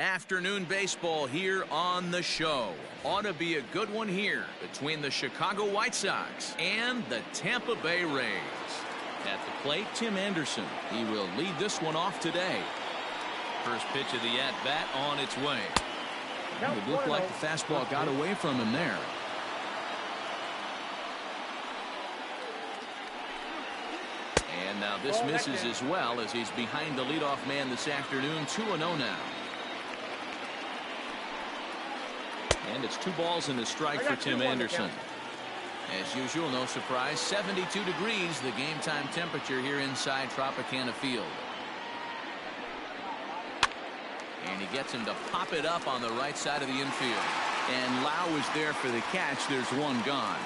Afternoon baseball here on the show. Ought to be a good one here between the Chicago White Sox and the Tampa Bay Rays. At the plate, Tim Anderson. He will lead this one off today. First pitch of the at-bat on its way. It looked like the fastball got away from him there. And now this misses as well as he's behind the leadoff man this afternoon. 2-0 now. And it's 2 balls and a strike for Tim Anderson. As usual, no surprise, 72 degrees, the game time temperature here inside Tropicana Field. And he gets him to pop it up on the right side of the infield. And Lau is there for the catch. There's one gone.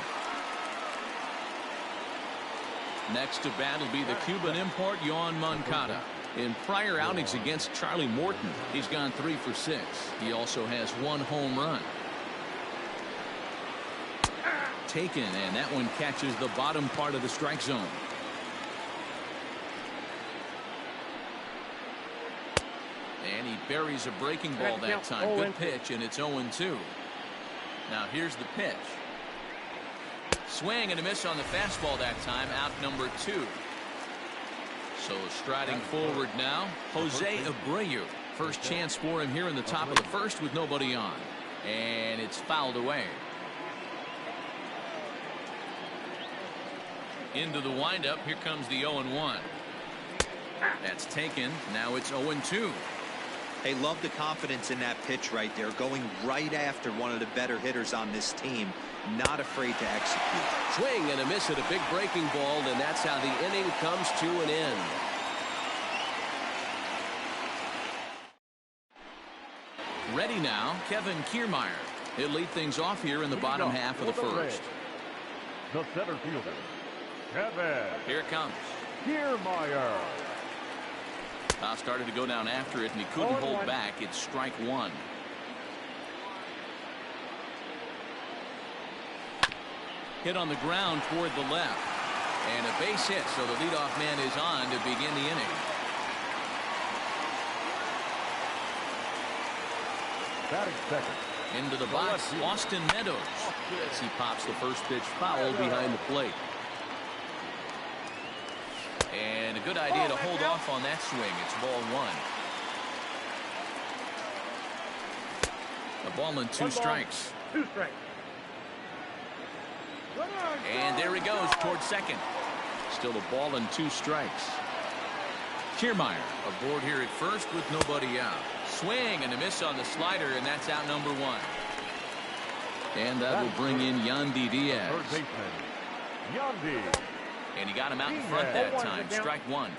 Next to bat will be the Cuban import, Yoan Moncada. In prior outings against Charlie Morton, he's gone 3 for 6. He also has 1 home run. Taken, and that one catches the bottom part of the strike zone. And he buries a breaking ball that time. Good pitch, and it's 0-2. Now here's the pitch. Swing and a miss on the fastball that time. Out number 2. So striding forward now, Jose Abreu. First chance for him here in the top of the first with nobody on. And it's fouled away. Into the windup. Here comes the 0-1. That's taken. Now it's 0-2. They love the confidence in that pitch right there. Going right after one of the better hitters on this team. Not afraid to execute. Swing and a miss at a big breaking ball, and that's how the inning comes to an end. Ready now, Kevin Kiermaier. He'll lead things off here in the bottom half of the first. The center fielder, Kevin. Here it comes. Kiermaier. Started to go down after it, and he couldn't hold back. It's strike 1. Hit on the ground toward the left. And a base hit, so the leadoff man is on to begin the inning. Batting second. Into the box, Austin Meadows. As he pops the first pitch foul behind the plate. And a good idea to hold off on that swing. It's ball 1. A ball and 2 strikes. 2 strikes. And there he goes towards second. Still a ball and 2 strikes. Kiermaier aboard here at first with nobody out. Swing and a miss on the slider, and that's out number 1. And that will bring in Yandy Diaz. Third baseman, Yandy. And he got him out in front that time. Strike 1.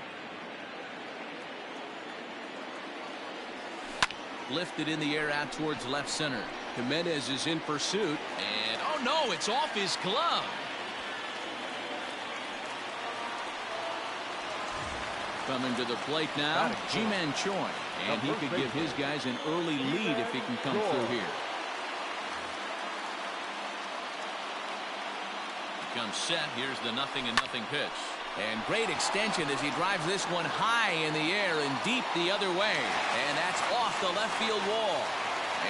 Lifted in the air out towards left center. Jimenez is in pursuit. And, oh no, it's off his glove. Coming to the plate now, Ji-Man Choi. And he could give his guys an early lead if he can come through here. Comes set. Here's the 0-0 pitch. And great extension as he drives this one high in the air and deep the other way. And that's off the left field wall.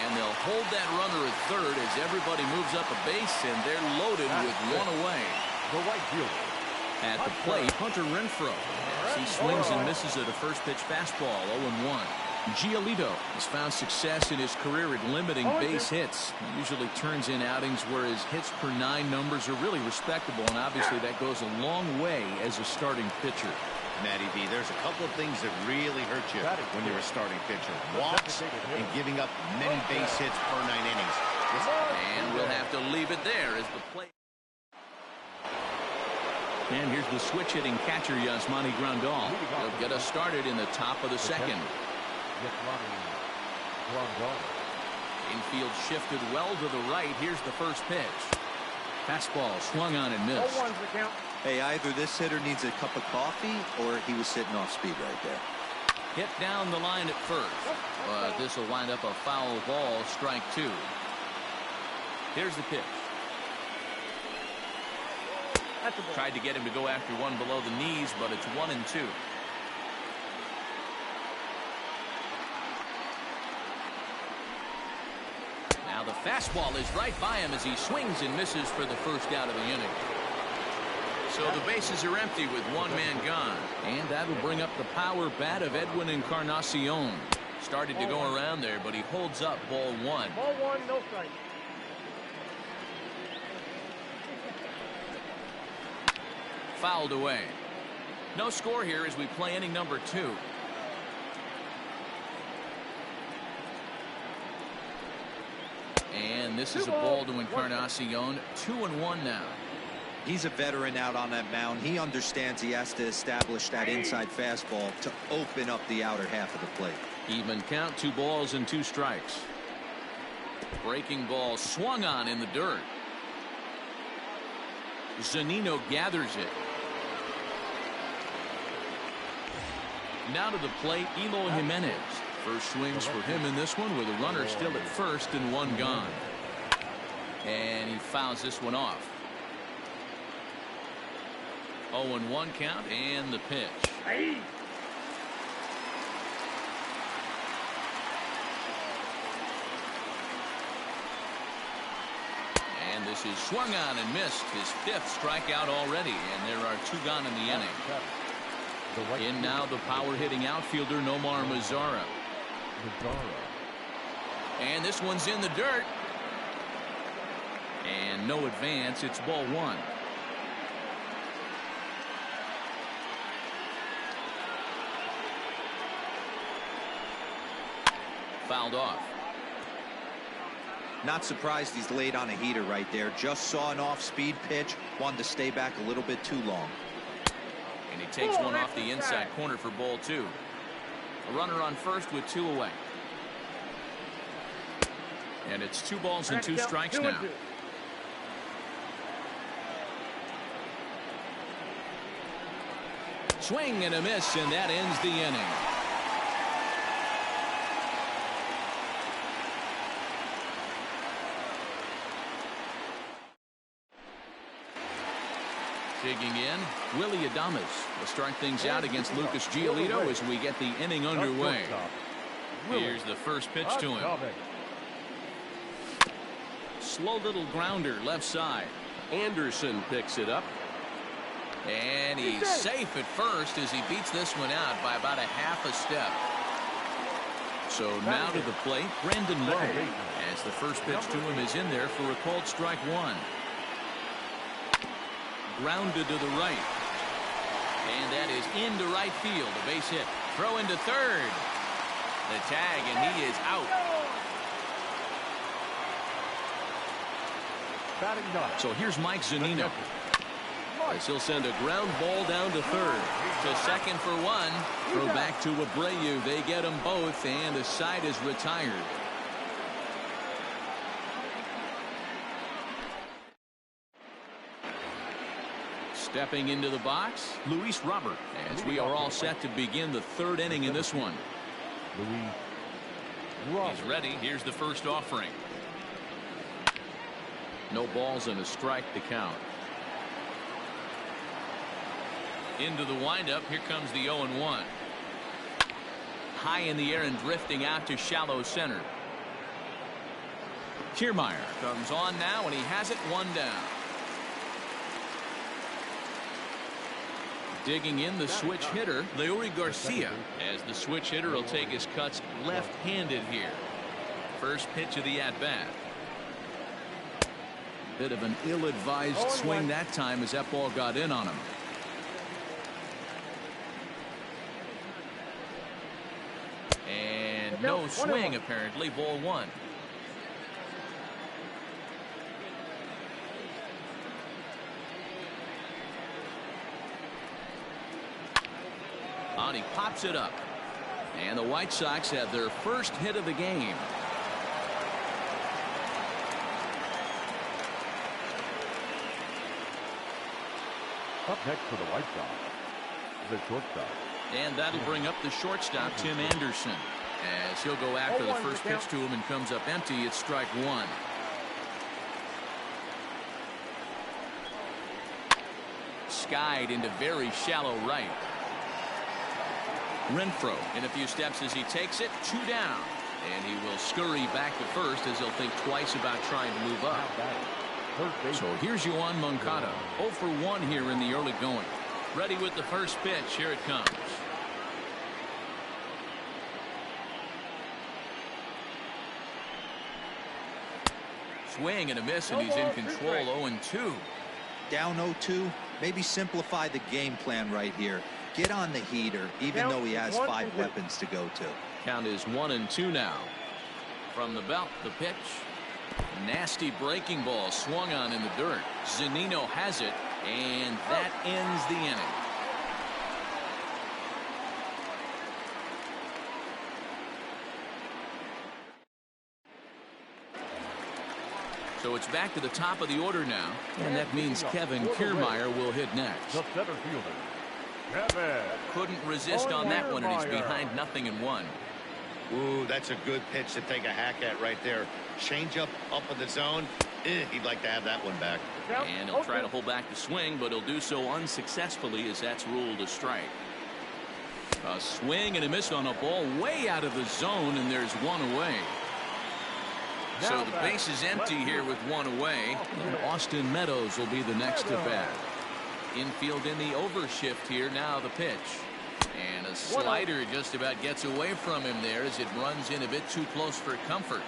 And they'll hold that runner at third as everybody moves up a base, and they're loaded with 1 away. The right fielder. At the plate, Hunter Renfroe. As he swings and misses at a first pitch fastball, 0-1. Giolito has found success in his career at limiting base hits. He usually turns in outings where his hits per 9 numbers are really respectable, and obviously that goes a long way as a starting pitcher. Matty B, there's a couple of things that really hurt you when you're a starting pitcher. Walks and giving up many base hits per 9 innings. And we'll have to leave it there as the play. And here's the switch hitting catcher, Yasmani Grandal. He'll get us started in the top of the second. Infield shifted well to the right. Here's the first pitch. Fastball swung on and missed. Hey, either this hitter needs a cup of coffee or he was sitting off speed right there. Hit down the line at first, but this will wind up a foul ball. Strike 2. Here's the pitch. Tried to get him to go after one below the knees, but it's 1-2. Fastball is right by him as he swings and misses for the first out of the inning. So the bases are empty with one man gone. And that'll bring up the power bat of Edwin Encarnacion. Started to go around there, but he holds up ball one. Ball one, no strike. Fouled away. No score here as we play inning number 2. And this is a ball to Encarnacion. 2-1 now. He's a veteran out on that mound. He understands he has to establish that inside fastball to open up the outer half of the plate. Even count, 2 balls and 2 strikes. Breaking ball swung on in the dirt. Zunino gathers it. Now to the plate, Eloy Jimenez. First swings for him in this one with a runner still at first and 1 gone. And he fouls this one off. 0-1 count and the pitch. Hey. And this is swung on and missed. His 5th strikeout already, and there are 2 gone in the inning. In now the power hitting outfielder Nomar Mazara. And this one's in the dirt. And no advance. It's ball 1. Fouled off. Not surprised he's laid on a heater right there. Just saw an off-speed pitch. Wanted to stay back a little bit too long. And he takes one off the inside corner for ball 2. A runner on first with 2 away. And it's 2 balls and 2 strikes now. Swing and a miss, and that ends the inning. Digging in, Willie Adames will start things out against Lucas Giolito as we get the inning underway. Here's the first pitch to him. Slow little grounder left side. Anderson picks it up. And he's safe at first as he beats this one out by about a half a step. So now to the plate, Brandon Lowe, as the first pitch to him is in there for a called strike 1. Grounded to the right. And that is into right field. A base hit. Throw into third. The tag, and he is out. So here's Mike Zunino. As he'll send a ground ball down to third. To second for 1. Throw back to Abreu. They get them both, and the side is retired. Stepping into the box, Luis Robert, as we are all set to begin the 3rd inning in this one. He's ready. Here's the first offering. No balls and a strike to count. Into the windup. Here comes the 0-1. High in the air and drifting out to shallow center. Kiermaier comes on now, and he has it 1 down. Digging in the switch hitter, Leury Garcia, as the switch hitter will take his cuts left-handed here. First pitch of the at-bat. Bit of an ill-advised swing that time as that ball got in on him. And no swing, apparently. Ball 1. He pops it up. And the White Sox have their first hit of the game. Up next for the White Sox, the shortstop. And that'll bring up the shortstop, Tim Anderson. As he'll go after the first pitch to him and comes up empty. It's strike 1. Skied into very shallow right. Renfroe in a few steps as he takes it. 2 down. And he will scurry back to first as he'll think twice about trying to move up. So here's Yoan Moncada, 0 for 1 here in the early going. Ready with the first pitch. Here it comes. Swing and a miss, and he's in control. 0-2. Down 0-2. Maybe simplify the game plan right here. Get on the heater, even though he has 5 weapons to go to. Count is 1-2 now. From the belt, the pitch. Nasty breaking ball swung on in the dirt. Zunino has it, and that ends the inning. So it's back to the top of the order now, and that means Kevin Kiermaier will hit next. The center fielder, Kevin. Couldn't resist on that one, and he's behind 0-1. Ooh, that's a good pitch to take a hack at right there. Change up in the zone. He'd like to have that one back. And he'll try to hold back the swing, but he'll do so unsuccessfully as that's ruled a strike. A swing and a miss on a ball way out of the zone, and there's 1 away. So the base is empty here with 1 away, and Austin Meadows will be the next to bat. Infield in the overshift here. Now the pitch. And a slider just about gets away from him there as it runs in a bit too close for comfort.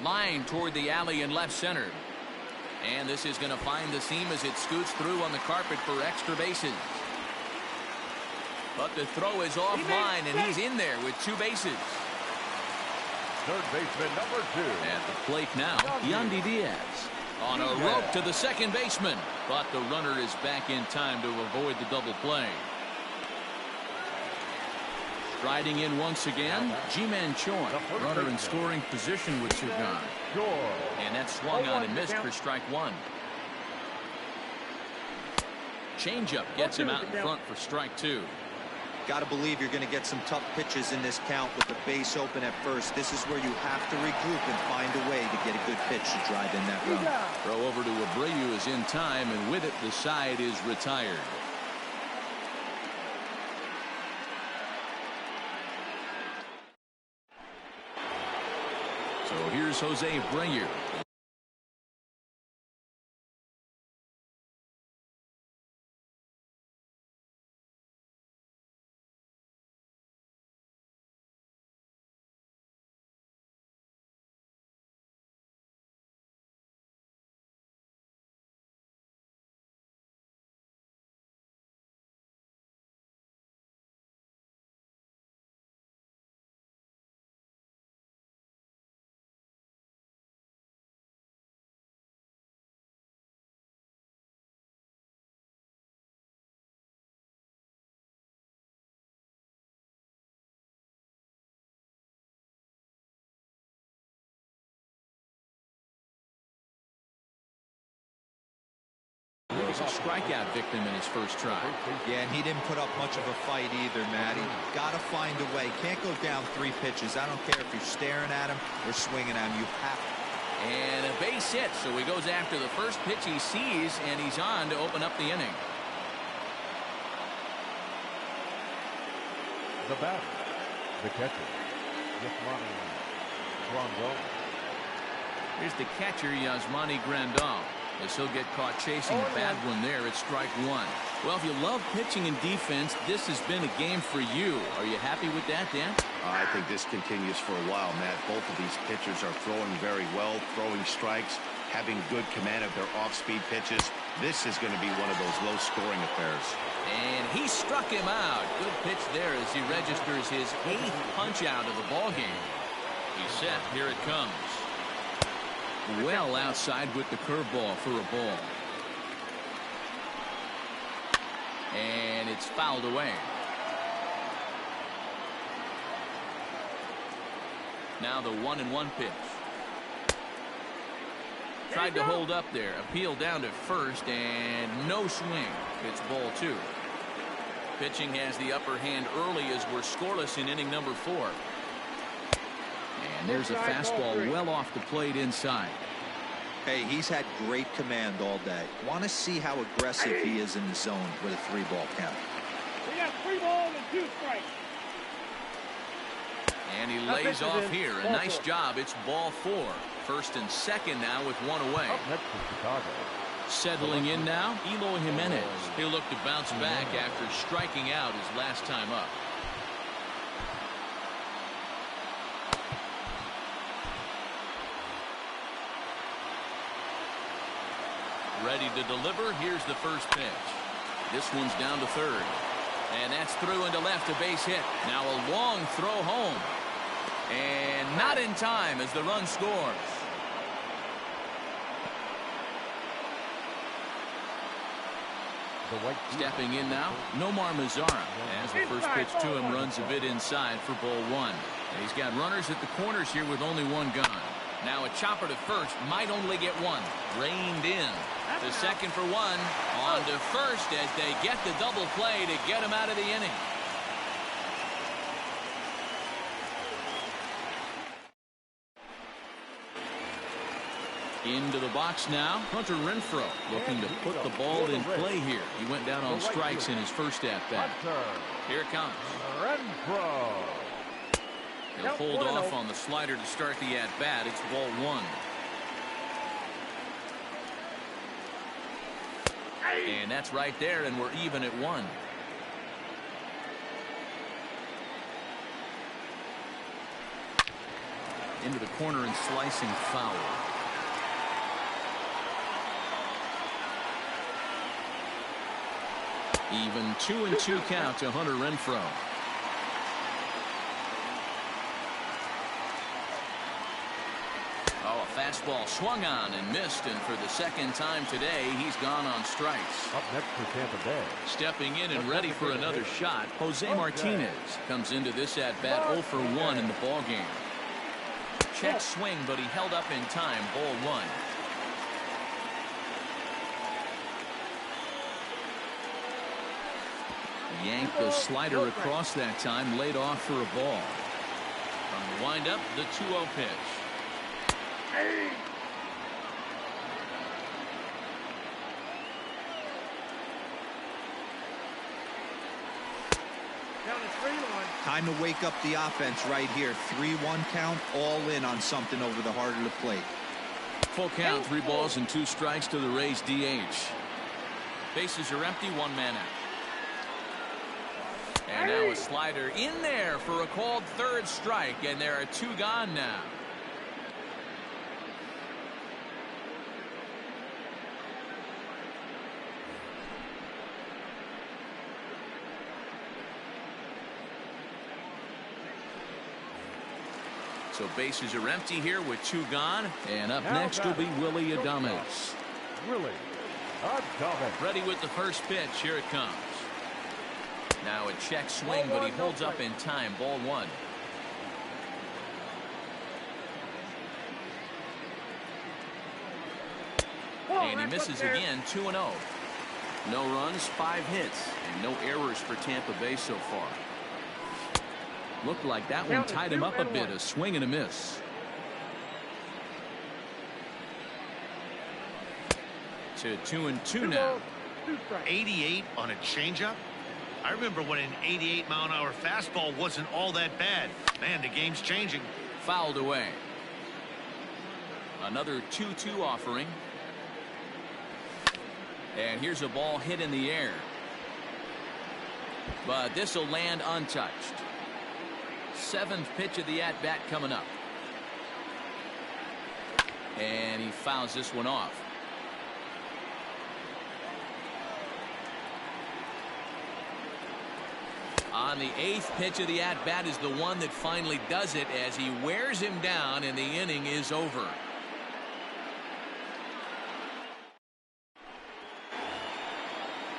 Line toward the alley in left center. And this is going to find the seam as it scoots through on the carpet for extra bases. But the throw is offline, and he's in there with 2 bases. Third baseman, number 2. At the plate now, Yandy Diaz. On a rope to the second baseman, but the runner is back in time to avoid the double play. Striding in once again, Ji-Man Choi, runner in scoring position with 2 gone. And that swung on and missed for strike 1. Changeup gets him out in front for strike 2. Got to believe you're going to get some tough pitches in this count with the base open at first. This is where you have to regroup and find a way to get a good pitch to drive in that run. Throw over to Abreu is in time, and with it the side is retired. So here's Jose Abreu. He's a strikeout victim in his first try. Yeah, and he didn't put up much of a fight either, Matty. Got to find a way. Can't go down 3 pitches. I don't care if you're staring at him or swinging at him. You have to. And a base hit, so he goes after the first pitch he sees, and he's on to open up the inning. The batter, the catcher, Yasmani Grandal. Here's the catcher, Yasmani Grandal. As he'll get caught chasing a bad one there at strike 1. Well, if you love pitching and defense, this has been a game for you. Are you happy with that, Dan? I think this continues for a while, Matt. Both of these pitchers are throwing very well, throwing strikes, having good command of their off-speed pitches. This is going to be one of those low-scoring affairs. And he struck him out. Good pitch there as he registers his 8th punch-out of the ballgame. He's set. Here it comes. Well outside with the curveball for a ball. And it's fouled away. Now the 1-1 pitch. Tried to hold up there. Appeal down to first and no swing. It's ball 2. Pitching has the upper hand early as we're scoreless in inning number 4. And there's a fastball well off the plate inside. Hey, he's had great command all day. Want to see how aggressive he is in the zone with a 3-ball count. We got 3 balls and 2 strikes. And he lays off here. A nice job. It's ball 4. First and second now with one away. Up next for Chicago. Settling in now, Eloy Jimenez. He'll look to bounce back after striking out his last time up. Ready to deliver. Here's the first pitch. This one's down to third. And that's through into left, a base hit. Now a long throw home. And not in time as the run scores. Stepping in now, Nomar Mazara, as the first pitch to him runs a bit inside for ball 1. And he's got runners at the corners here with only one gone. Now a chopper to first, might only get one. Reined in. The second for one. On to first as they get the double play to get him out of the inning. Into the box now, Hunter Renfroe looking to put the ball in play here. He went down on strikes in his first at-bat. Here it comes. Renfroe. He'll hold off on the slider to start the at-bat. It's ball 1. And that's right there, and we're even at 1. Into the corner and slicing foul. Even 2-2 count to Hunter Renfroe. Oh, a fastball swung on and missed, and for the second time today, he's gone on strikes. Up next for Tampa Bay. Stepping in and ready for another shot, Jose Martinez comes into this at-bat 0 for 1 in the ballgame. Check swing, but he held up in time, ball 1. Yanked the slider across that time, laid off for a ball. On the windup, the 2-0 pitch. Time to wake up the offense right here. 3-1 count, all in on something over the heart of the plate. Full count, 3 balls and 2 strikes to the Rays DH. Bases are empty, 1 man out. And now a slider in there for a called third strike, and there are 2 gone now. So bases are empty here with 2 gone, and up next will be Willie Adames. Willie Adames. Ready with the first pitch. Here it comes. Now a check swing, but he holds up in time. Ball 1. And he misses again. 2-0. No runs, 5 hits, and no errors for Tampa Bay so far. Looked like that one tied him up a bit. A swing and a miss. To 2-2 now. 88 on a changeup. I remember when an 88-mile-an-hour fastball wasn't all that bad. Man, the game's changing. Fouled away. Another 2-2 offering. And here's a ball hit in the air. But this will land untouched. 7th pitch of the at-bat coming up. And he fouls this one off. On the 8th pitch of the at-bat is the one that finally does it as he wears him down, and the inning is over.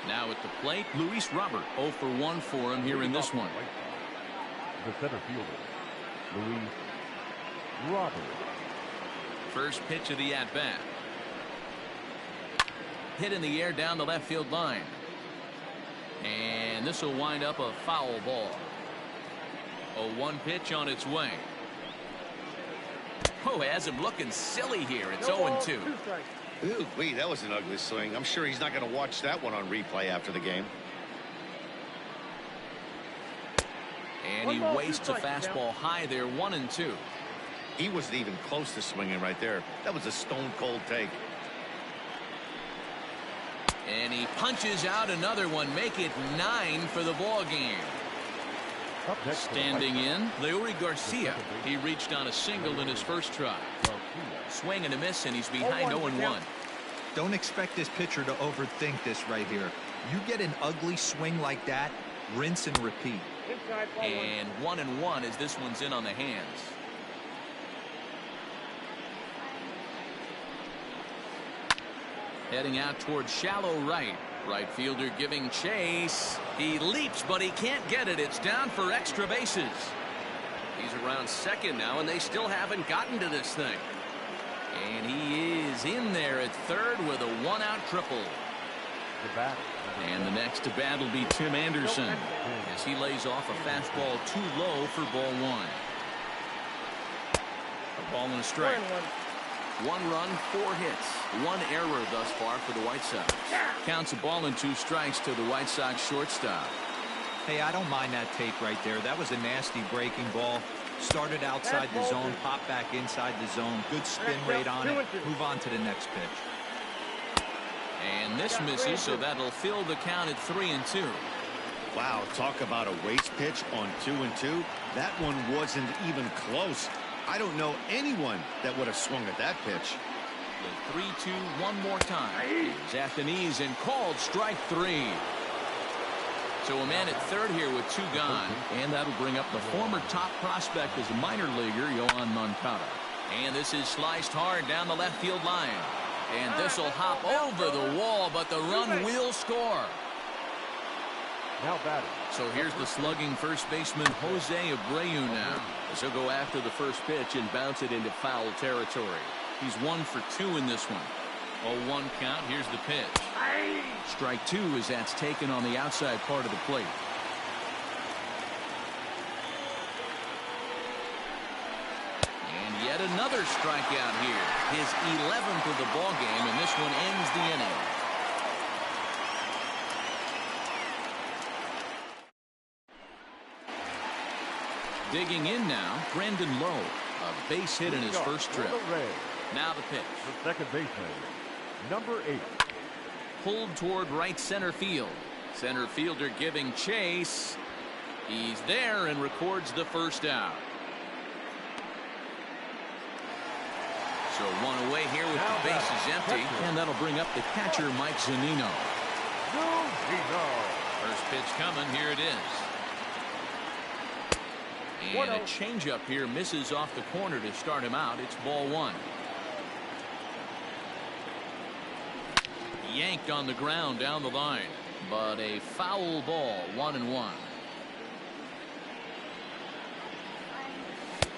Now at the plate, Luis Robert. 0 for 1 for him here in this one. The center fielder, Luis Robert. First pitch of the at-bat. Hit in the air down the left field line. And this will wind up a foul ball. A 1 pitch on its way. Oh, has him looking silly here. It's 0-2. Ooh, wait, that was an ugly swing. I'm sure he's not going to watch that one on replay after the game. And he wastes a fastball high there, 1-2. He wasn't even close to swinging right there. That was a stone-cold take. And he punches out another one, make it 9 for the ball game. Standing in, Leury Garcia. He reached on a single in his first try. Swing and a miss, and he's behind 0-1. Don't expect this pitcher to overthink this right here. You get an ugly swing like that, rinse and repeat. And 1-1 as this one's in on the hands. Heading out towards shallow right. Right fielder giving chase. He leaps, but he can't get it. It's down for extra bases. He's around second now, and they still haven't gotten to this thing. And he is in there at third with a 1-out triple. And the next to bat will be Tim Anderson as he lays off a fastball too low for ball 1. A ball and a strike. 1 run, 4 hits, 1 error thus far for the White Sox. Counts a ball and 2 strikes to the White Sox shortstop. Hey, I don't mind that take right there. That was a nasty breaking ball. Started outside the zone, popped back inside the zone. Good spin rate on it. Move on to the next pitch. And this misses, so that'll fill the count at 3-2. Wow, talk about a waste pitch on 2-2. That one wasn't even close. I don't know anyone that would have swung at that pitch. The 3-2 one more time. He's at the knees and called strike 3. So a man at third here with 2 gone. And that'll bring up the former top prospect as a minor leaguer, Yohan Moncada. And this is sliced hard down the left field line. And this will hop over the wall, but the run will score. Now batting. So here's the slugging first baseman Jose Abreu now, as he'll go after the first pitch and bounce it into foul territory. He's 1 for 2 in this one. 0-1 count. Here's the pitch. Strike 2 as that's taken on the outside part of the plate. And yet another strikeout here. His 11th of the ball game, and this one ends the inning. Digging in now, Brandon Lowe. A base hit in his first trip. Now the pitch. The second baseman, number 8. Pulled toward right center field. Center fielder giving chase. He's there and records the first out. So 1 away here with the bases empty. And that'll bring up the catcher, Mike Zunino. First pitch coming. Here it is. And a changeup here misses off the corner to start him out. It's ball 1. Yanked on the ground down the line, but a foul ball. 1-1.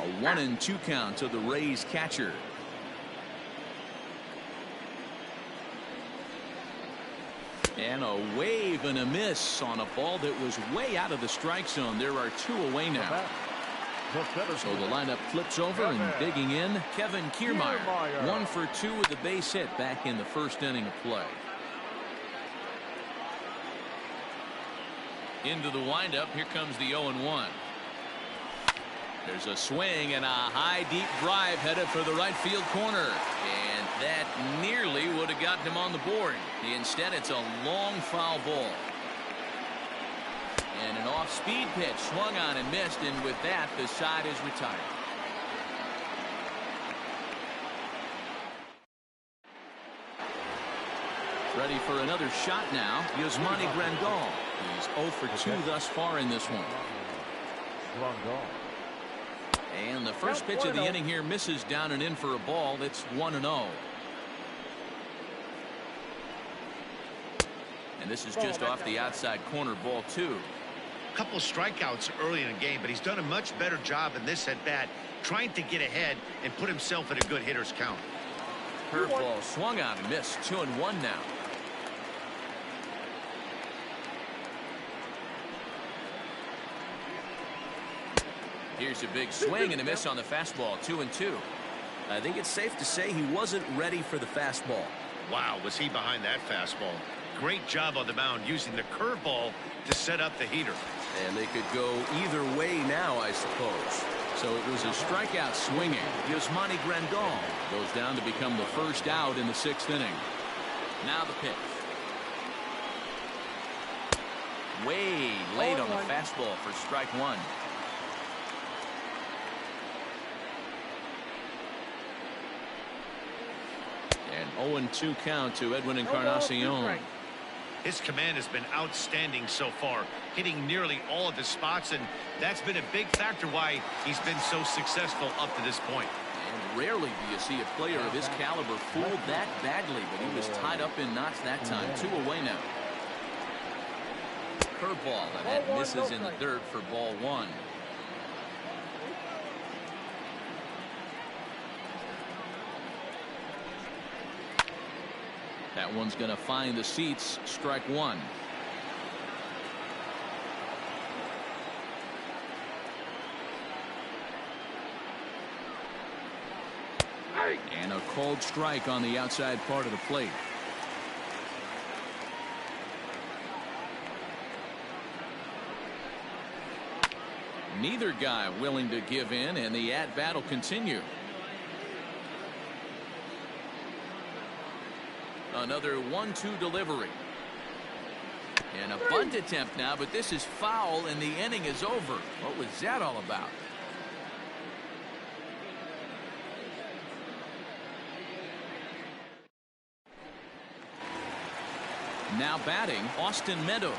A 1-2 count to the Rays catcher. And a wave and a miss on a ball that was way out of the strike zone. There are 2 away now. So the lineup flips over, and digging in, Kevin Kiermaier. 1 for 2 with a base hit back in the first inning of play. Into the windup. Here comes the 0-1. There's a swing and a high deep drive headed for the right field corner. And that nearly would have gotten him on the board. Instead, it's a long foul ball. And an off-speed pitch swung on and missed, and with that, the side is retired. Ready for another shot now, Yasmani Grandal. He's 0 for 2 thus far in this one. And the first pitch of the inning here misses down and in for a ball. That's 1-0. And this is just off the outside corner, ball 2. Couple strikeouts early in the game, but he's done a much better job in this at bat, trying to get ahead and put himself at a good hitter's count. Curveball swung on and missed. 2-1 now. Here's a big swing and a miss on the fastball. 2-2. I think it's safe to say he wasn't ready for the fastball. Wow, was he behind that fastball? great job on the mound using the curveball to set up the heater. And they could go either way now, I suppose. So it was a strikeout swinging. Yasmani Grandal goes down to become the first out in the 6th inning. Now the pitch. Way late on the fastball for strike one. An 0-2 count to Edwin Encarnacion. His command has been outstanding so far, hitting nearly all of his spots, and that's been a big factor why he's been so successful up to this point. And rarely do you see a player of his caliber fooled that badly, but he was tied up in knots that time. 2 away now. Curveball, and that misses in the dirt for ball 1. That one's going to find the seats. Strike 1. And a called strike on the outside part of the plate. Neither guy willing to give in, and the at-bat will continue. Another 1-2 delivery. And a bunt attempt now, but this is foul, and the inning is over. What was that all about? Now batting, Austin Meadows.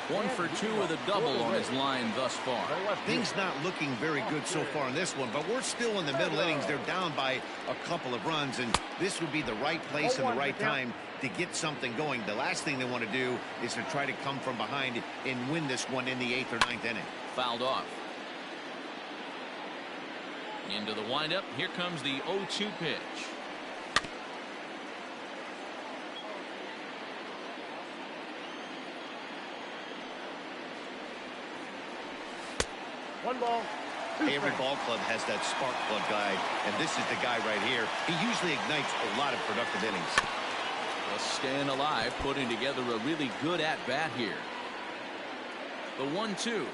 1 for 2 with a double on his line thus far. Things not looking very good so far in this one, but we're still in the middle innings. They're down by a couple of runs, and this would be the right place and the right time to get something going. The last thing they want to do is to try to come from behind and win this one in the 8th or 9th inning. Fouled off. Into the windup. Here comes the 0-2 pitch. One ball. Every ball club has that spark plug guy, and this is the guy right here. He usually ignites a lot of productive innings. Just staying alive, putting together a really good at-bat here. The 1-2.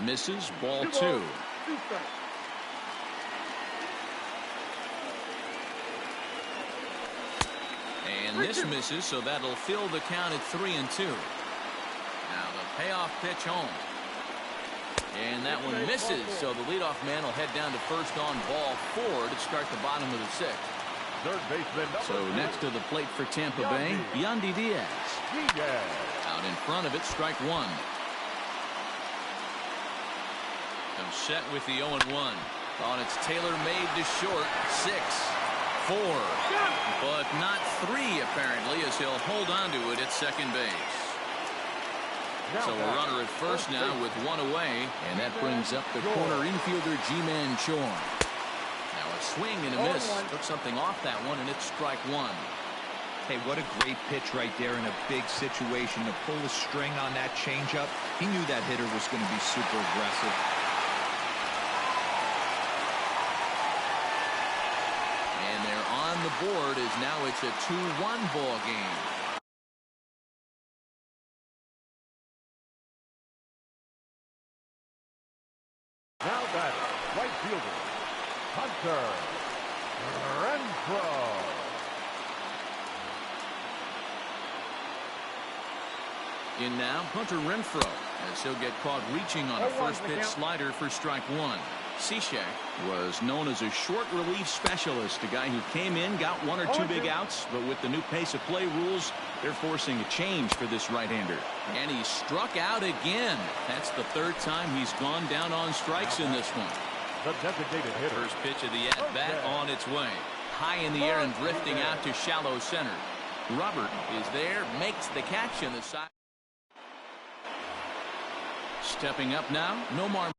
Misses, ball 2. And this misses, so that'll fill the count at 3-2. Now the payoff pitch home. And that one misses, so the leadoff man will head down to first on ball 4 to start the bottom of the 6th. Third baseman. So next to the plate for Tampa Bay, Yandy Diaz. Out in front of it, strike 1. I'm set with the 0-1. On it's tailor-made to short. 6, 4, but not 3 apparently, as he'll hold on to it at second base. So a runner at first now with 1 away, and that brings up the corner infielder G-Man Chorn. Now a swing and a miss. Took something off that one, and it's strike 1. Hey, what a great pitch right there in a big situation to pull the string on that changeup. He knew that hitter was going to be super aggressive. And they're on the board as now it's a 2-1 ball game. Now batting, right fielder, Hunter Renfroe. In now, Hunter Renfroe, as he'll get caught reaching on a first pitch slider for strike 1. Cishek was known as a short relief specialist, a guy who came in, got 1 or 2 big outs, but with the new pace of play rules, they're forcing a change for this right-hander. And he struck out again. That's the 3rd time he's gone down on strikes in this one. The designated hitter. First pitch of the at-bat on its way. High in the air and drifting out to shallow center. Robert is there, makes the catch in the side. Stepping up now, Nomar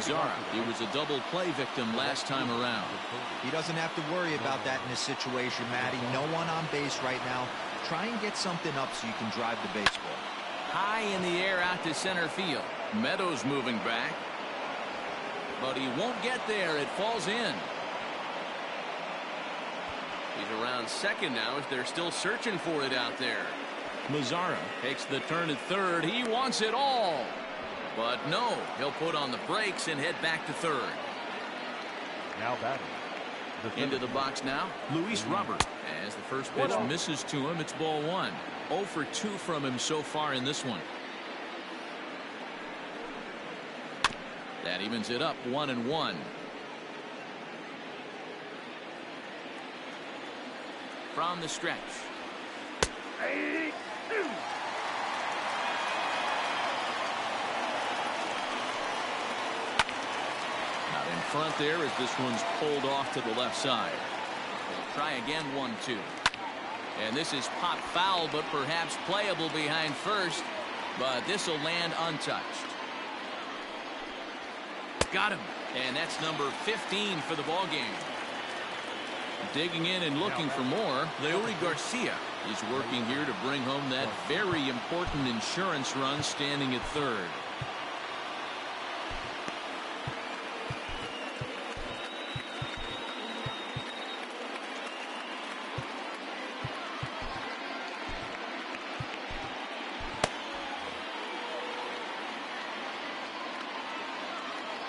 Mazara. He was a double play victim last time around. He doesn't have to worry about that in this situation, Matty. No one on base right now. Try and get something up so you can drive the baseball. High in the air out to center field. Meadows moving back. But he won't get there. It falls in. He's around second now as they're still searching for it out there. Mazara takes the turn at third. He wants it all. But no, he'll put on the brakes and head back to third. Now batting. Into the box now, Luis Robert. As the first pitch misses to him, it's ball one. 0 for 2 from him so far in this one. That evens it up 1-1. From the stretch. Out in front there as this one's pulled off to the left side. They'll try again 1-2. And this is pop foul, but perhaps playable behind first. But this will land untouched. Got him. And that's number 15 for the ball game. Digging in and looking for more, Leury Garcia is working here to bring home that very important insurance run, standing at third.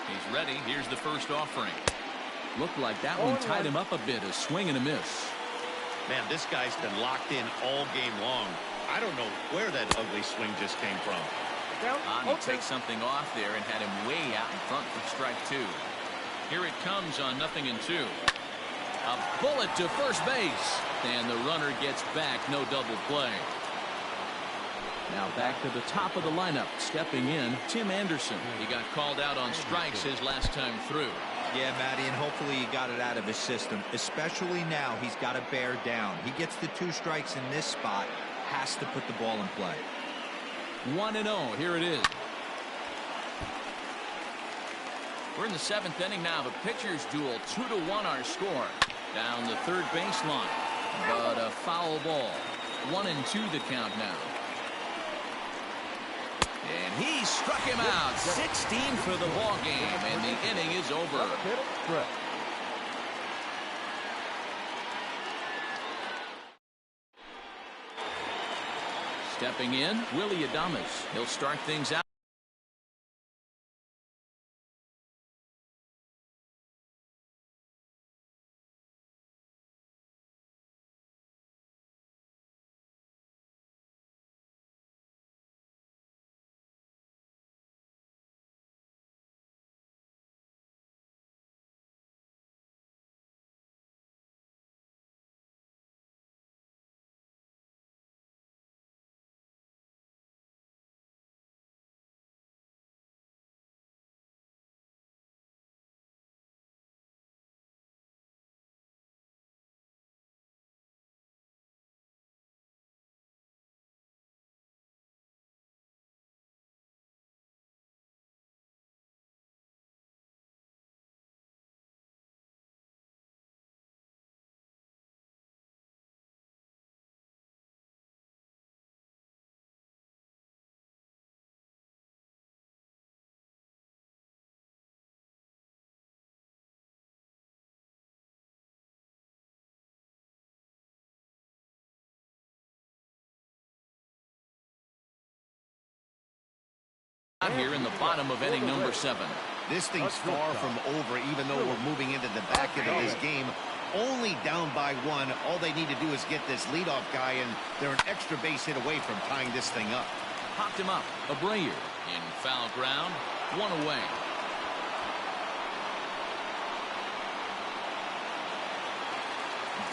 He's ready. Here's the first offering. Looked like that one tied him up a bit. A swing and a miss. Man, this guy's been locked in all game long. I don't know where that ugly swing just came from. He takes something off there and had him way out in front for strike 2. Here it comes on 0-2. A bullet to first base. And the runner gets back. No double play. Now back to the top of the lineup. Stepping in, Tim Anderson. He got called out on strikes his last time through. Yeah, Matty, and hopefully he got it out of his system. Especially now, he's got to bear down. He gets the 2 strikes in this spot. Has to put the ball in play. 1-0. Here it is. We're in the 7th inning now. The pitcher's duel. 2-1 our score. Down the third baseline. But a foul ball. 1-2 the count now. And he struck him out. 16 for the ball game, and the inning is over. Stepping in, Willie Adames. He'll start things out. Here in the bottom of inning number 7. This thing's far from over, even though we're moving into the back end of this game. Only down by 1. All they need to do is get this leadoff guy, and they're an extra base hit away from tying this thing up. Popped him up. Abreu in foul ground. 1 away.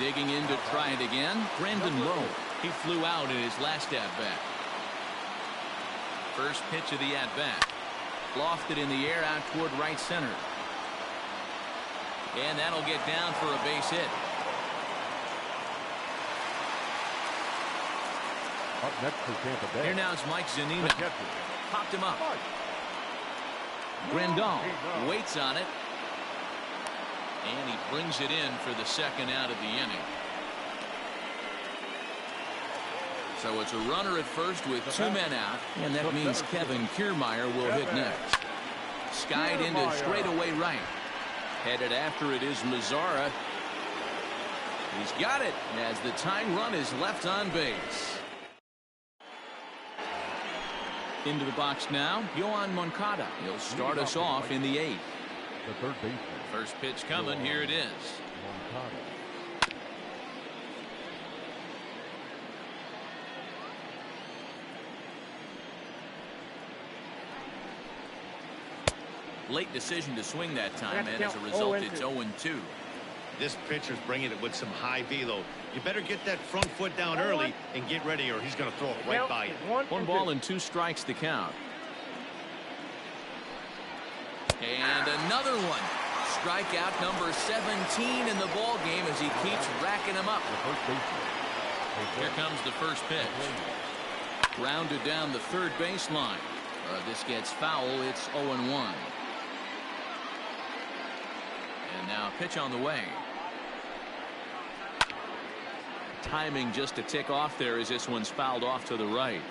Digging in to try it again. Brandon Lowe. He flew out in his last at-bat. First pitch of the at-bat. Lofted in the air out toward right center. And that'll get down for a base hit. Up next for Tampa Bay. Here now is Mike Zunino. Popped him up. Grandal waits on it. And he brings it in for the second out of the inning. So it's a runner at first with 2 men out, and that means Kevin Kiermaier will hit next. Skied into straightaway right. Headed after it is Mazzara. He's got it as the tying run is left on base. Into the box now, Yohan Moncada. He'll start us off in the 8th. The third baseman. First pitch coming. Here it is. Moncada. Late decision to swing that time, and as a result, it's 0-2. This pitcher's bringing it with some high velo. You better get that front foot down early and get ready, or he's going to throw it right by you. 1 ball and 2 strikes to count. And another one. Strikeout number 17 in the ball game as he keeps racking them up. Here comes the first pitch. Grounded down the third baseline. This gets foul. It's 0-1. And now a pitch on the way. Timing just a tick off there as this one's fouled off to the right.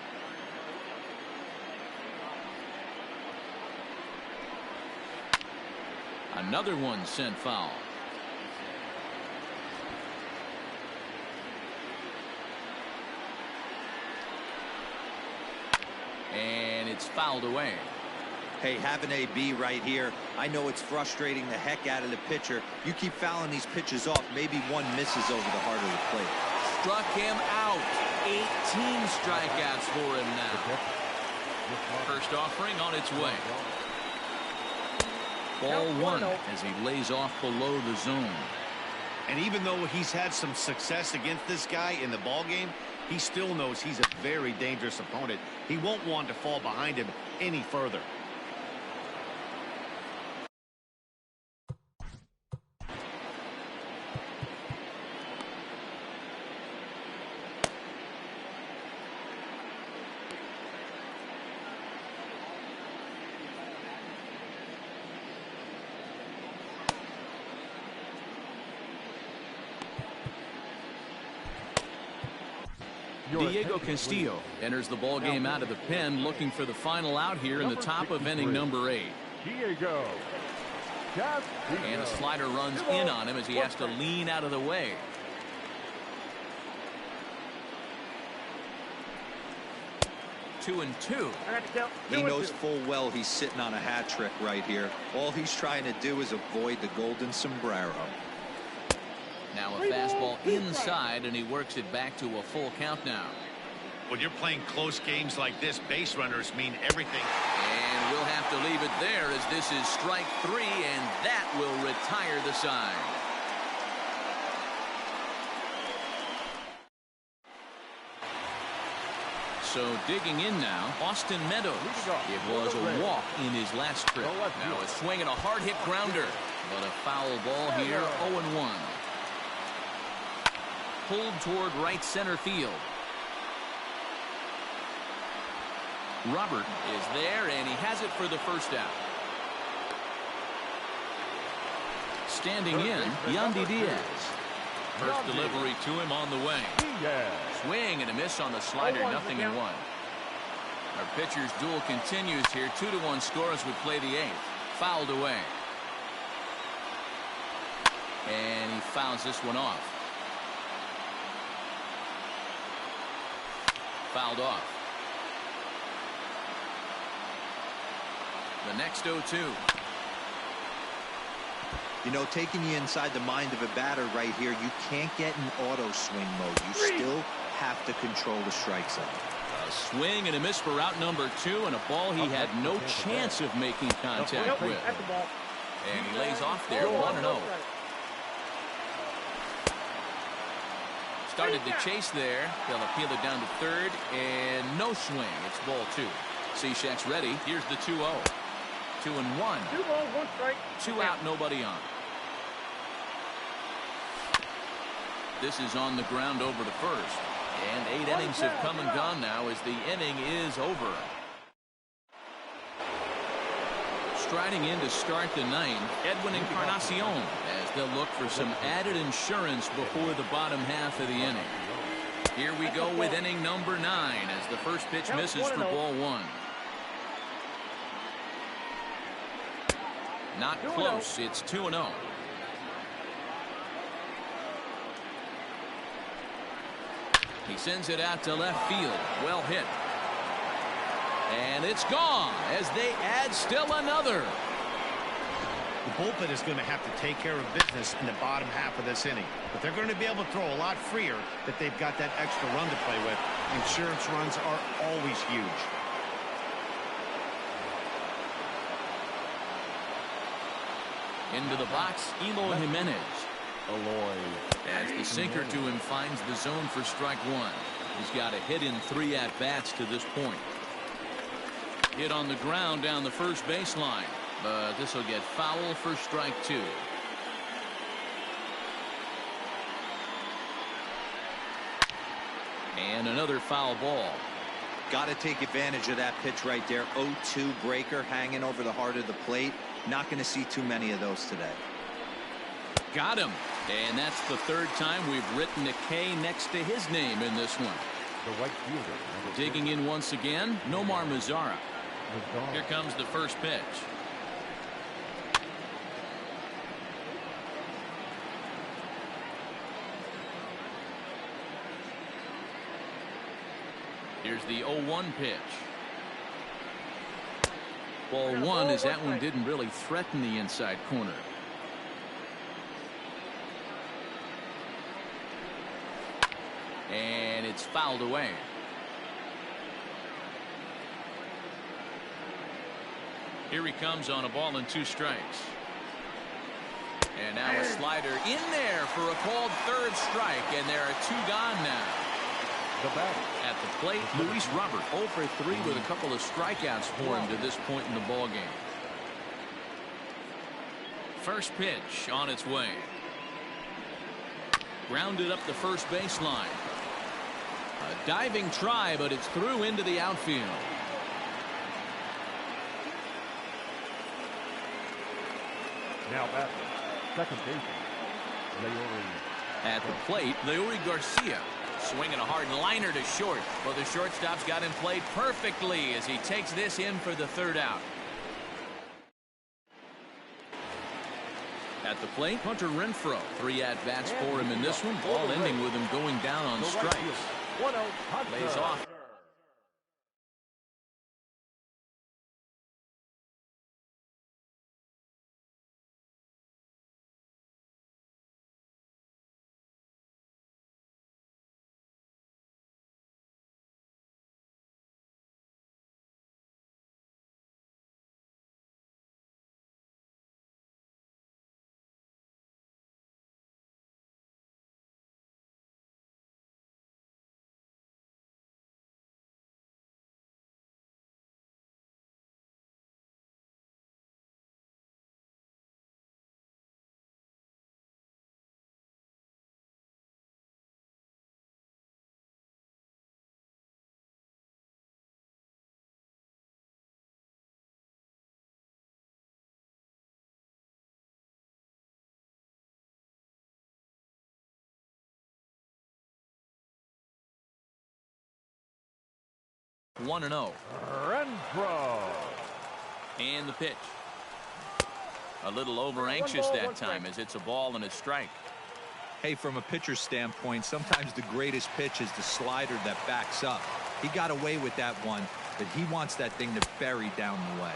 Another one sent foul. And it's fouled away. Hey, have an AB right here. I know it's frustrating the heck out of the pitcher. You keep fouling these pitches off, maybe one misses over the heart of the plate. Struck him out. 18 strikeouts for him now. First offering on its way. Ball 1 as he lays off below the zone. And even though he's had some success against this guy in the ball game, he still knows he's a very dangerous opponent. He won't want to fall behind him any further. Diego Castillo enters the ball game out of the pen, looking for the final out here in the top of inning number 8. Diego. And a slider runs in on him as he has to lean out of the way. Two and two. He knows full well he's sitting on a hat trick right here. All he's trying to do is avoid the golden sombrero. Now a fastball inside, and he works it back to a full count now. When you're playing close games like this, base runners mean everything. And we'll have to leave it there as this is strike 3, and that will retire the side. So digging in now, Austin Meadows. It was a walk in his last trip. Now a swing and a hard hit grounder, but a foul ball here, 0-1. Pulled toward right center field. Robert is there, and he has it for the first out. Standing in, Yandy Diaz. First delivery to him on the way. Swing and a miss on the slider, 0-1. Our pitcher's duel continues here. 2-1 score as we play the 8th. Fouled away. And he fouls this one off. Fouled off. The next 0-2. You know, taking you inside the mind of a batter right here, you can't get in auto swing mode. You still have to control the strike zone. A swing and a miss for out number 2, and a ball he had no chance of making contact with. And he lays off there, 1-0. Started the chase there. They'll appeal it down to third, and no swing. It's ball 2. Cishek's ready. Here's the 2-0. 2-1. 2 balls, 1 strike. 2 out, nobody on. This is on the ground over to first. And 8 innings have come and gone now as the inning is over. striding in to start the ninth, Edwin Encarnacion, as they'll look for some added insurance before the bottom half of the inning. Here we go with inning number 9 as the first pitch misses for ball 1. Not close. It's 2-0. He sends it out to left field. Well hit. And it's gone as they add still another. The bullpen is going to have to take care of business in the bottom half of this inning. But they're going to be able to throw a lot freer if they've got that extra run to play with. Insurance runs are always huge. Into the box, Eloy Jimenez. As the sinker to him finds the zone for strike 1. He's got a hit in 3 at-bats to this point. Hit on the ground down the first baseline, but this will get foul for strike 2. And another foul ball. Got to take advantage of that pitch right there. 0-2 breaker hanging over the heart of the plate. Not going to see too many of those today. Got him. And that's the 3rd time we've written a K next to his name in this one. The right fielder. Digging in once again, Nomar Mazara. Here comes the first pitch. Here's the 0-1 pitch. Ball 1 as that one didn't really threaten the inside corner. And it's fouled away. Here he comes on a ball and 2 strikes. And now a slider in there for a called 3rd strike, and there are 2 gone now. The batter. At the plate, Luis Robert 0 for 3 with a couple of strikeouts for him to this point in the ball game. First pitch on its way. Grounded up the first baseline. A diving try, but it's through into the outfield. Now batter. Second baseman. At the plate, Leury Garcia swinging a hard liner to short. Well, the shortstop's got him played perfectly as he takes this in for the 3rd out. At the plate, Hunter Renfroe. 3 at-bats for him in this one. Ball ending with him going down on strikes. Lays off. One and 0. Renfroe. And the pitch. A little over anxious that time as it's a ball and a strike. Hey, from a pitcher's standpoint, sometimes the greatest pitch is the slider that backs up. He got away with that one, but he wants that thing to bury down the way.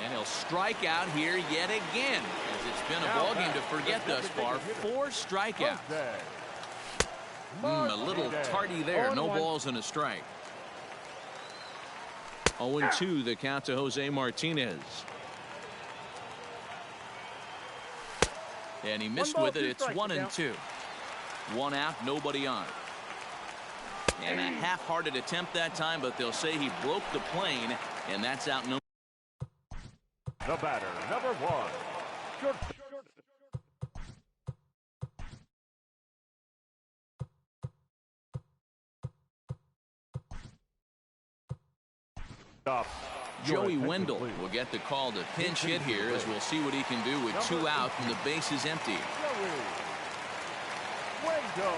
And he'll strike out here yet again, as it's been a ball game to forget thus far. 4 strikeouts. A little tardy there. No balls and a strike. 0-2 the count to Jose Martinez. And he missed with it. It's 1-2. 1 out, nobody on. And a half-hearted attempt that time, but they'll say he broke the plane, and that's out number. The batter, number 1. Short. Up. Joey Wendell will get the call to pinch hit here, as we'll see what he can do with 2 out and the base is empty. Wendell.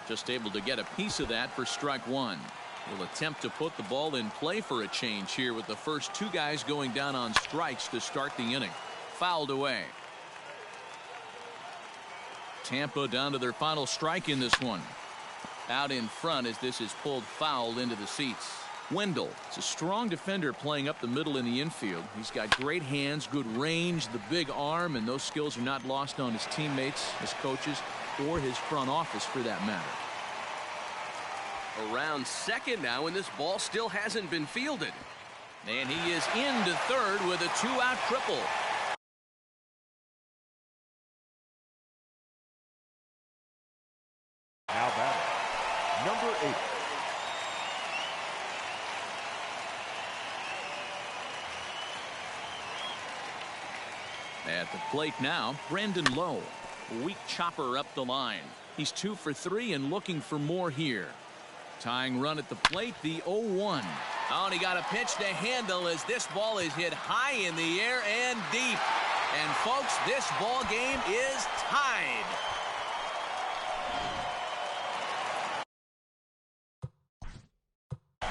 Just able to get a piece of that for strike 1. Will attempt to put the ball in play for a change here with the first 2 guys going down on strikes to start the inning. Fouled away. Tampa down to their final strike in this one. Out in front as this is pulled foul into the seats. Wendell is a strong defender playing up the middle in the infield. He's got great hands, good range, the big arm, and those skills are not lost on his teammates, his coaches, or his front office for that matter. Around second now, and this ball still hasn't been fielded. And he is into third with a 2-out triple. Now batting, number 8. At the plate now, Brandon Lowe. Weak chopper up the line. He's 2 for 3 and looking for more here. Tying run at the plate, the 0-1. Oh, and he got a pitch to handle as this ball is hit high in the air and deep. And folks, this ball game is tied.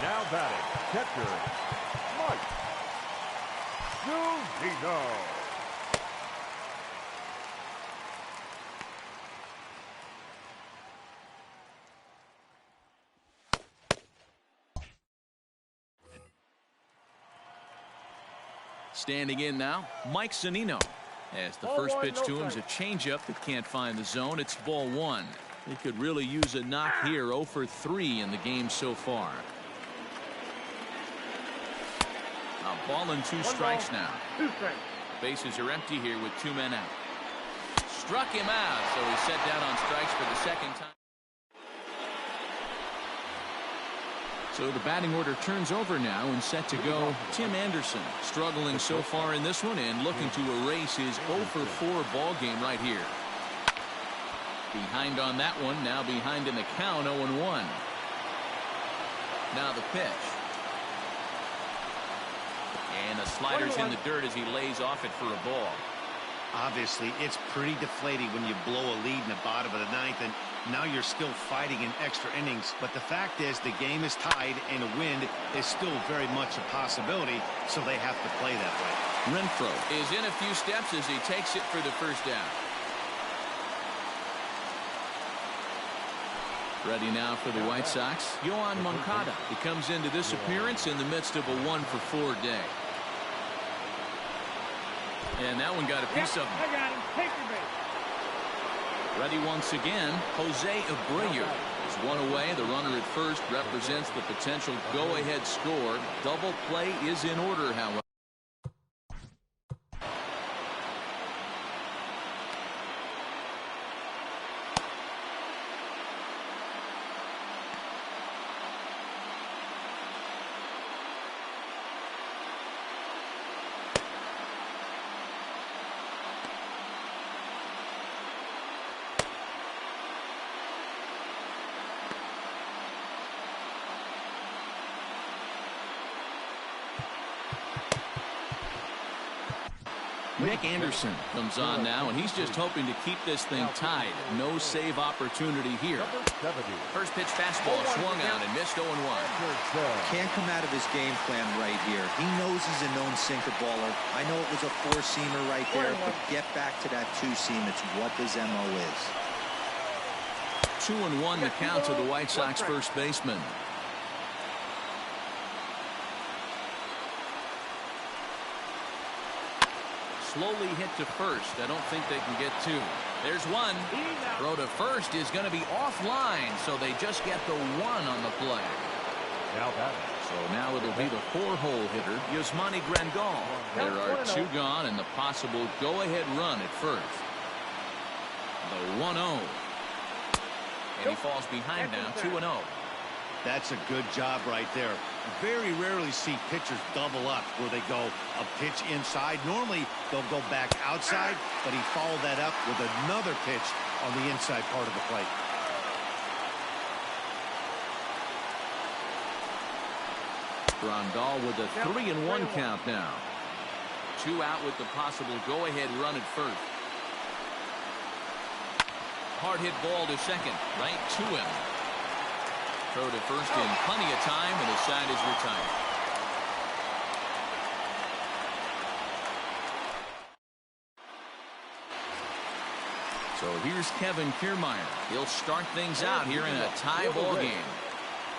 Now batting, catcher, Mike Zunino. Standing in now, Mike Zunino. As the first pitch to him is a changeup that can't find the zone. It's ball 1. He could really use a knock here. 0 for 3 in the game so far. A ball and 2 strikes now. 2 strikes. Bases are empty here with 2 men out. Struck him out, so he's set down on strikes for the second time. So the batting order turns over now and set to go. Tim Anderson struggling so far in this one and looking to erase his 0 for 4 ball game right here. Behind on that one, now behind in the count, 0-1. Now the pitch. And the slider's in the dirt as he lays off it for a ball. Obviously, it's pretty deflating when you blow a lead in the bottom of the 9th, and now you're still fighting in extra innings. But the fact is, the game is tied, and a win is still very much a possibility, so they have to play that way. Renfroe is in a few steps as he takes it for the first down. Ready now for the White Sox, Yoan Moncada. He comes into this appearance in the midst of a 1 for 4 day. And that one got a piece of him. I got him. Take your base. Ready once again, Jose Abreu is 1 away. The runner at first represents the potential go-ahead score. Double play is in order, however. Nick Anderson comes on now, and he's just hoping to keep this thing tied. No save opportunity here. First pitch fastball swung out and missed 0-1. Can't come out of his game plan right here. He knows he's a known sinker baller. I know it was a 4-seamer right there, but get back to that 2-seam. It's what his MO is. 2-1 the count to the White Sox first baseman. Slowly hit to first. I don't think they can get 2. There's 1. Throw to first is going to be offline, so they just get the 1 on the play. So now it'll be the 4-hole hitter, Yasmani Grandal. There are 2 gone and the possible go-ahead run at first. The 1-0. And he falls behind now, 2-0. That's a good job right there. Very rarely see pitchers double up where they go a pitch inside. Normally they'll go back outside, but he followed that up with another pitch on the inside part of the plate. Grandal with a 3-1 count now. 2 out with the possible go-ahead run at first. Hard hit ball to second, right to him. Throw to first in plenty of time, and the side is retired. So here's Kevin Kiermaier. He'll start things out here in a tie ball game.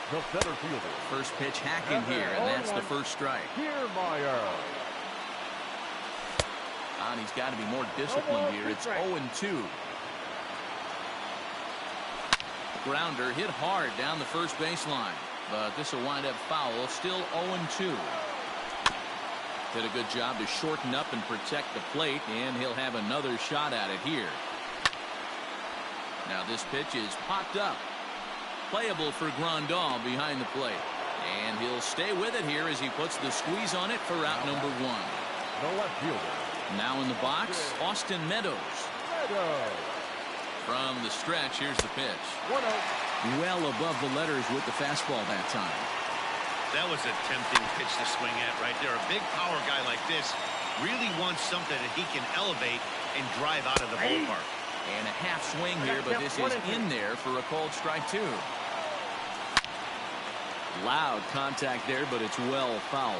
The center fielder. First pitch hacking here, and that's the first strike. Kiermaier. And he's got to be more disciplined here. It's 0-2. Grounder hit hard down the first baseline, but this will wind up foul. Still 0-2. Did a good job to shorten up and protect the plate, and he'll have another shot at it here. Now this pitch is popped up. Playable for Grandal behind the plate. And he'll stay with it here as he puts the squeeze on it for out number 1. The left fielder. Now in the box, Austin Meadows. From the stretch, here's the pitch. Well above the letters with the fastball that time. That was a tempting pitch to swing at right there. A big power guy like this really wants something that he can elevate and drive out of the ballpark. And a half swing here, but this is in there for a called strike 2. Loud contact there, but it's well fouled.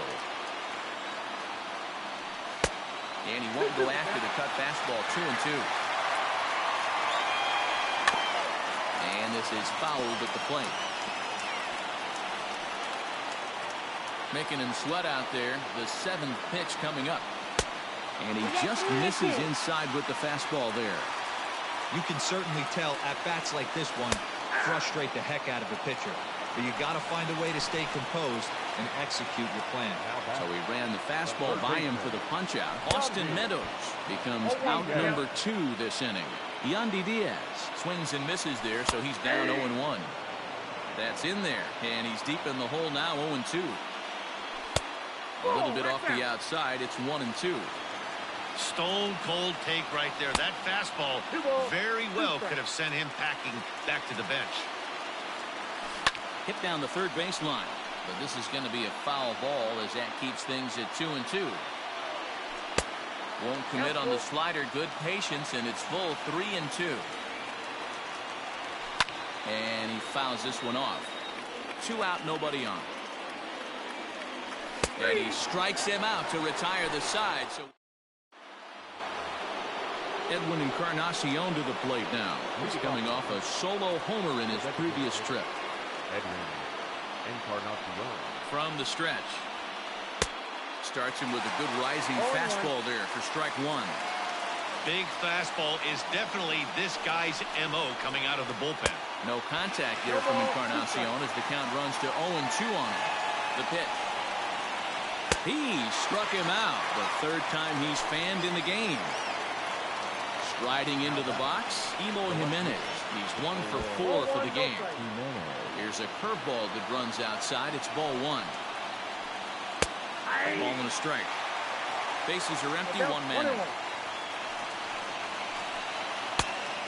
And he won't go after the cut fastball. 2-2. And this is fouled at the plate. Making him sweat out there. The 7th pitch coming up. And he just misses inside with the fastball there. You can certainly tell at bats like this one frustrate the heck out of a pitcher. But you got to find a way to stay composed and execute your plan. So he ran the fastball by him for the punch out. Austin Meadows becomes out number 2 this inning. Yandy Diaz swings and misses there, so he's down 0-1. That's in there, and he's deep in the hole now. 0-2. A little bit off the outside. It's 1-2. Stone cold take right there. That fastball very well could have sent him packing back to the bench. Hit down the third baseline, but this is going to be a foul ball as that keeps things at 2-2. Won't commit on the slider. Good patience, and it's full 3-2. And he fouls this one off. 2 out, nobody on. And he strikes him out to retire the side. So Edwin Encarnacion to the plate now. He's coming off a solo homer in his previous trip. Edwin Encarnacion. From the stretch. Starts him with a good rising fastball there for strike 1. Big fastball is definitely this guy's MO coming out of the bullpen. No contact there from Encarnacion as the count runs to 0-2 on him. The pitch. He struck him out. The 3rd time he's fanned in the game. Striding into the box, Eloy Jimenez. He's 1 for 4 for the game. Here's a curveball that runs outside. It's ball 1. Ball and a strike. Bases are empty. 1 man.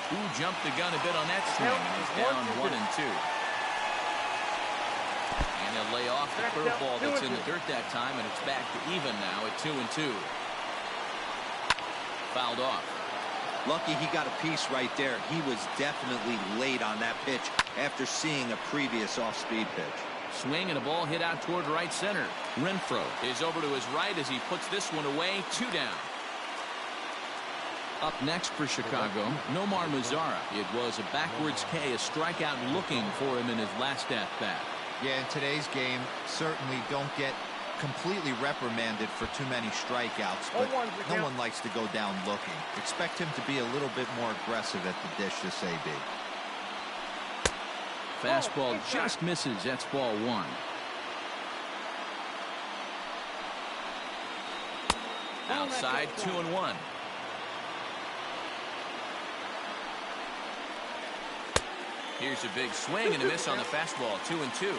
Who jumped the gun a bit on that swing, and he's down 1-2. And he'll lay off the curveball that's in the dirt that time, and it's back to even now at 2-2. Fouled off. Lucky he got a piece right there. He was definitely late on that pitch after seeing a previous off-speed pitch. Swing and a ball hit out toward right center. Renfroe is over to his right as he puts this one away. 2 down. Up next for Chicago, Nomar Mazara. It was a backwards K, a strikeout looking for him in his last at-bat. Yeah, in today's game, certainly don't get completely reprimanded for too many strikeouts, but no one likes to go down looking. Expect him to be a little bit more aggressive at the dish this AB. Fastball just misses. That's ball 1. Outside, 2-1. Here's a big swing and a miss on the fastball. 2-2.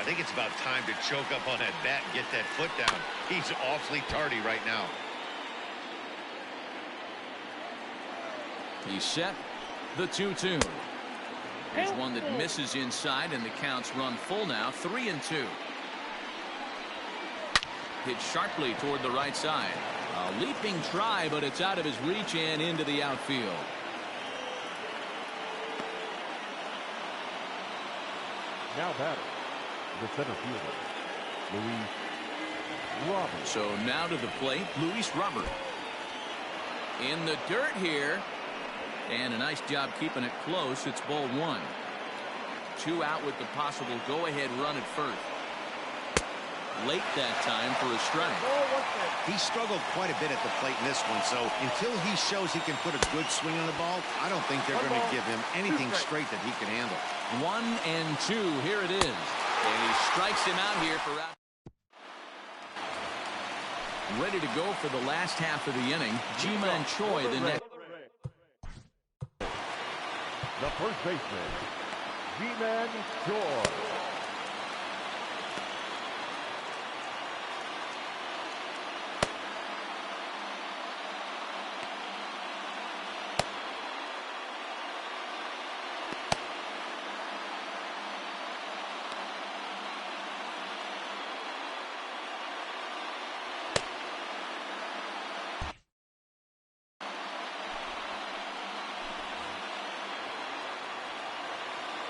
I think it's about time to choke up on that bat and get that foot down. He's awfully tardy right now. He's set. The 2-2. Here's one that misses inside, and the counts run full now. 3-2. Hit sharply toward the right side. A leaping try, but it's out of his reach and into the outfield. Now batting, the center fielder, Luis Robert. So now to the plate, Luis Robert. In the dirt here. And a nice job keeping it close. It's ball one. 2 out with the possible go-ahead run at first. Late that time for a strike. He struggled quite a bit at the plate in this one, so until he shows he can put a good swing on the ball, I don't think they're going to give him anything straight that he can handle. 1 and 2. Here it is. And he strikes him out here for out. Ready to go for the last half of the inning. Ji-Man Choi, the next. The first baseman, Ji-Man Choi.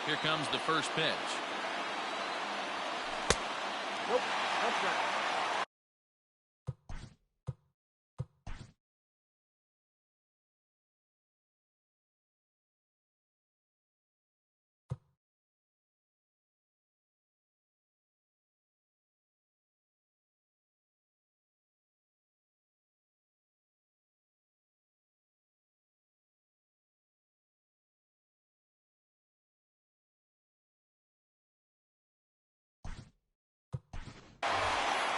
Here comes the first pitch. Nope, that's right.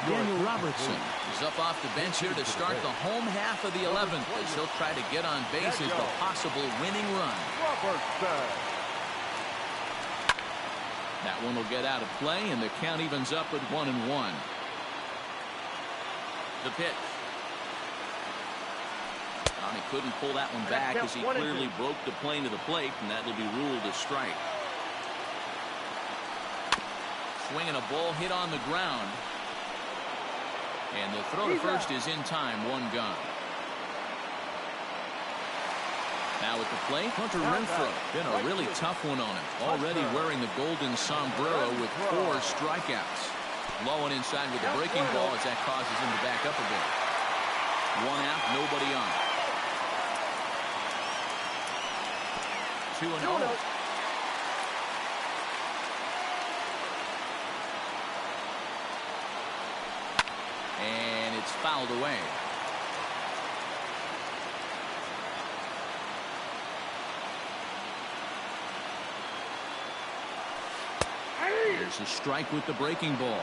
Daniel Robertson is up off the bench here to start the home half of the 11th as he'll try to get on base as the possible winning run. Robertson. That one will get out of play, and the count evens up at 1-1. The pitch. He couldn't pull that one back as he clearly broke the plane to the plate, and that will be ruled a strike. Swinging a ball hit on the ground. And the throw to first is in time. 1 gone. Now at the plate, Hunter Renfroe. Been a really tough one on him. Already wearing the golden sombrero with 4 strikeouts. Low and inside with the breaking ball as that causes him to back up a bit. 1 out, nobody on. 2-0. And it's fouled away. There's a strike with the breaking ball.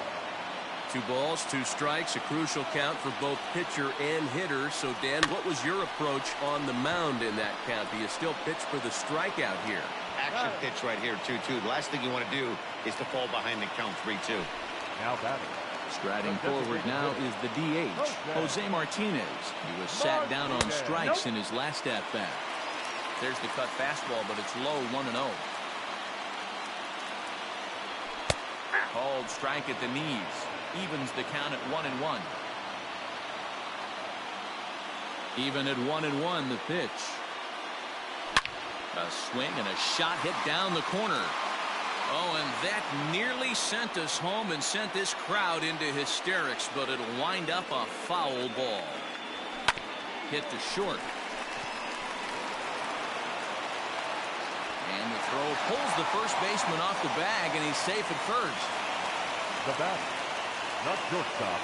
2 balls, 2 strikes, a crucial count for both pitcher and hitter. So, Dan, what was your approach on the mound in that count? Do you still pitch for the strikeout here? Action pitch right here, 2-2. The last thing you want to do is to fall behind the count 3-2. Now batting. Striding forward now is the DH, Jose Martinez. He was sat down on strikes in his last at-bat. There's the cut fastball, but it's low, 1-0. Called strike at the knees. Evens the count at 1-1. Even at 1-1, the pitch. A swing and a shot hit down the corner. Oh, and that nearly sent us home and sent this crowd into hysterics, but it'll wind up a foul ball. Hit to short. And the throw pulls the first baseman off the bag, and he's safe at first. The bat, not shortstop.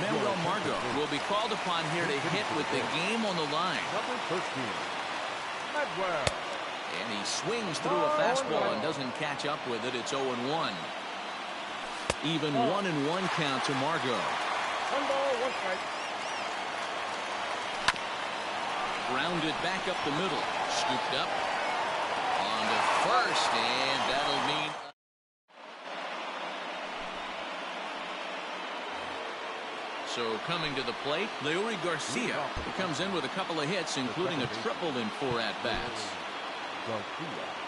Manuel Margot will be called upon here to hit with the game on the line. Number 13. Medwell. And he swings through a fastball and doesn't catch up with it. It's 0-1. Even 1-1 count to Margot. 1 ball, 1 strike. Grounded back up the middle. Scooped up. On to first, and that'll mean... So coming to the plate, Leury Garcia, who comes in with a couple of hits, including a triple in 4 at-bats. Garcia.